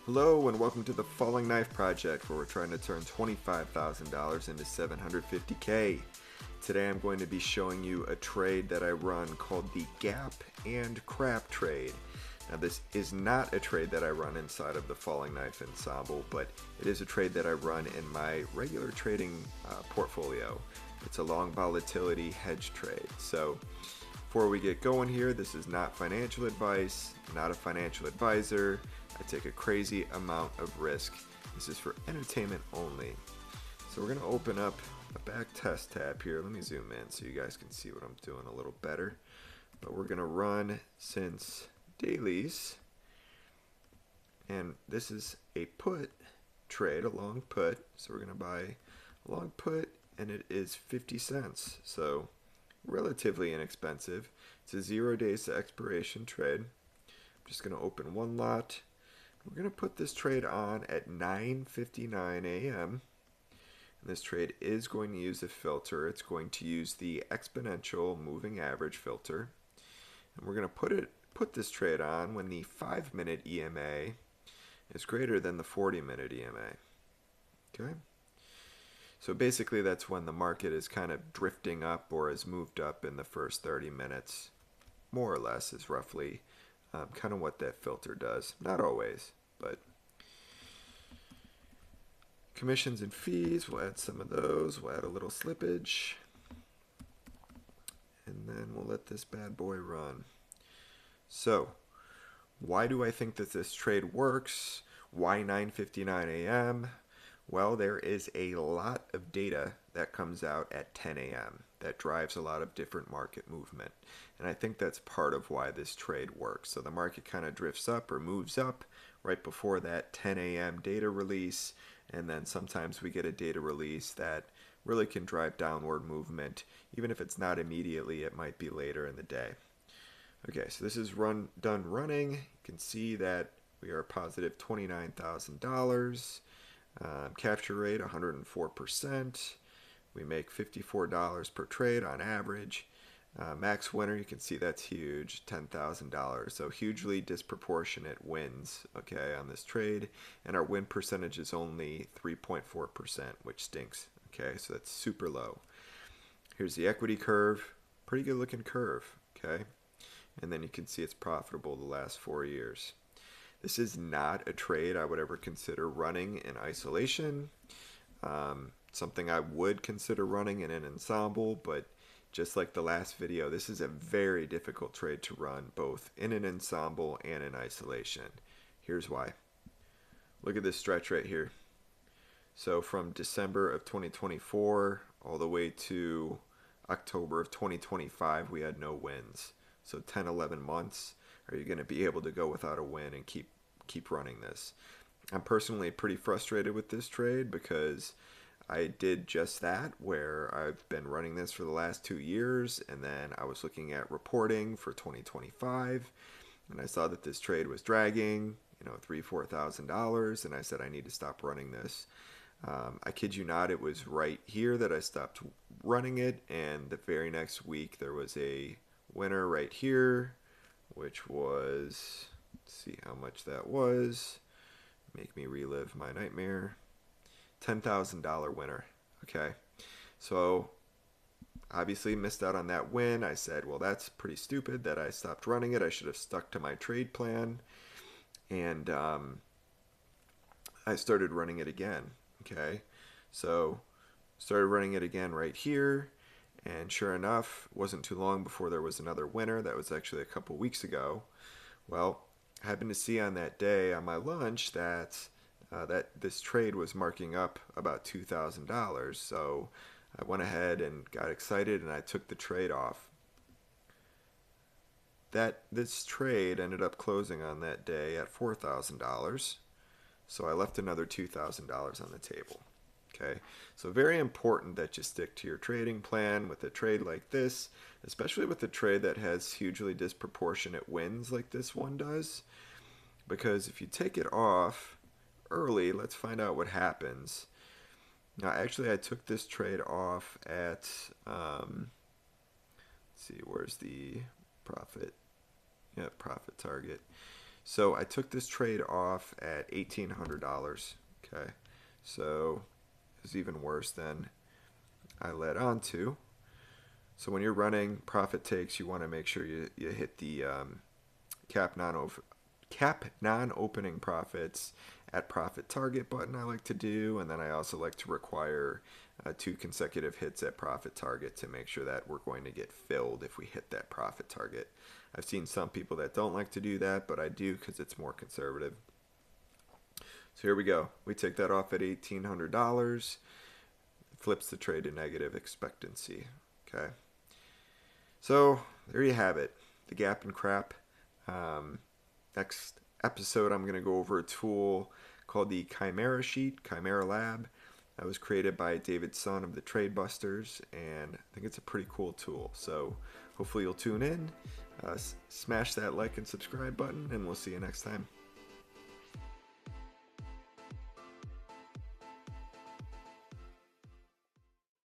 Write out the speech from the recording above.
Hello and welcome to the Falling Knife Project, where we're trying to turn $25,000 into 750K. Today I'm going to be showing you a trade that I run called the Gap and Crap trade. Now this is not a trade that I run inside of the Falling Knife Ensemble, but it is a trade that I run in my regular trading portfolio. It's a long volatility hedge trade. So before we get going here, this is not financial advice, not a financial advisor. I take a crazy amount of risk. This is for entertainment only. So we're going to open up a Backtest tab here. Let me zoom in so you guys can see what I'm doing a little better. But we're going to run since dailies. And this is a put trade, a long put. So we're going to buy a long put, and it is 50 cents. So relatively inexpensive. It's a 0 days to expiration trade. I'm just going to open one lot. We're going to put this trade on at 9:59 a.m. And this trade is going to use a filter. It's going to use the exponential moving average filter. And we're going to put this trade on when the 5-minute EMA is greater than the 40-minute EMA. Okay? So basically that's when the market is kind of drifting up or has moved up in the first 30 minutes. More or less is roughly kind of what that filter does. Not always, but commissions and fees, we'll add some of those. We'll add a little slippage. And then we'll let this bad boy run. So, why do I think that this trade works? Why 9:59 a.m.? Well, there is a lot of data that comes out at 10 a.m. that drives a lot of different market movement. And I think that's part of why this trade works. So the market kind of drifts up or moves up right before that 10 a.m. data release. And then sometimes we get a data release that really can drive downward movement. Even if it's not immediately, it might be later in the day. Okay, so this is done running. You can see that we are positive $29,000. Capture rate 104%. We make $54 per trade on average. Max winner, you can see that's huge, $10,000. So hugely disproportionate wins, okay, on this trade. And our win percentage is only 3.4%, which stinks. Okay, so that's super low. Here's the equity curve. Pretty good looking curve, okay? And then you can see it's profitable the last 4 years. This is not a trade I would ever consider running in isolation. Something I would consider running in an ensemble, but just like the last video, this is a very difficult trade to run both in an ensemble and in isolation. Here's why. Look at this stretch right here. So from December of 2024 all the way to October of 2025, we had no wins. So 10, 11 months. Are you going to be able to go without a win and keep running this? I'm personally pretty frustrated with this trade because I did just that, where I've been running this for the last 2 years, and then I was looking at reporting for 2025, and I saw that this trade was dragging, $3,000-$4,000, and I said I need to stop running this. I kid you not, it was right here that I stopped running it, and the very next week there was a winner right here, which was, let's see how much that was, make me relive my nightmare, $10,000 winner. Okay, so obviously missed out on that win. I said, well, that's pretty stupid that I stopped running it. I should have stuck to my trade plan, and I started running it again. Okay, so started running it again right here, and sure enough, it wasn't too long before there was another winner. That was actually a couple weeks ago. Well, I happened to see on that day on my lunch that this trade was marking up about $2,000. So I went ahead and got excited, and I took the trade off. This trade ended up closing on that day at $4,000. So I left another $2,000 on the table. Okay, so very important that you stick to your trading plan with a trade like this, especially with a trade that has hugely disproportionate wins like this one does. Because if you take it off early, let's find out what happens. Now, actually, I took this trade off at, let's see, where's the profit? Yeah, profit target. So I took this trade off at $1,800. Okay, so it's even worse than I led on to. So when you're running profit takes, you want to make sure you hit the cap non cap non-opening profits at profit target button. I like to do, and then I also like to require 2 consecutive hits at profit target to make sure that we're going to get filled if we hit that profit target. I've seen some people that don't like to do that, but I do because it's more conservative. So here we go. We take that off at $1,800. Flips the trade to negative expectancy. Okay. So there you have it. The gap and crap. Next episode, I'm going to go over a tool called the Chimera Sheet, Chimera Lab. That was created by David Sun of the Trade Busters, and I think it's a pretty cool tool. So hopefully you'll tune in, smash that like and subscribe button, and we'll see you next time.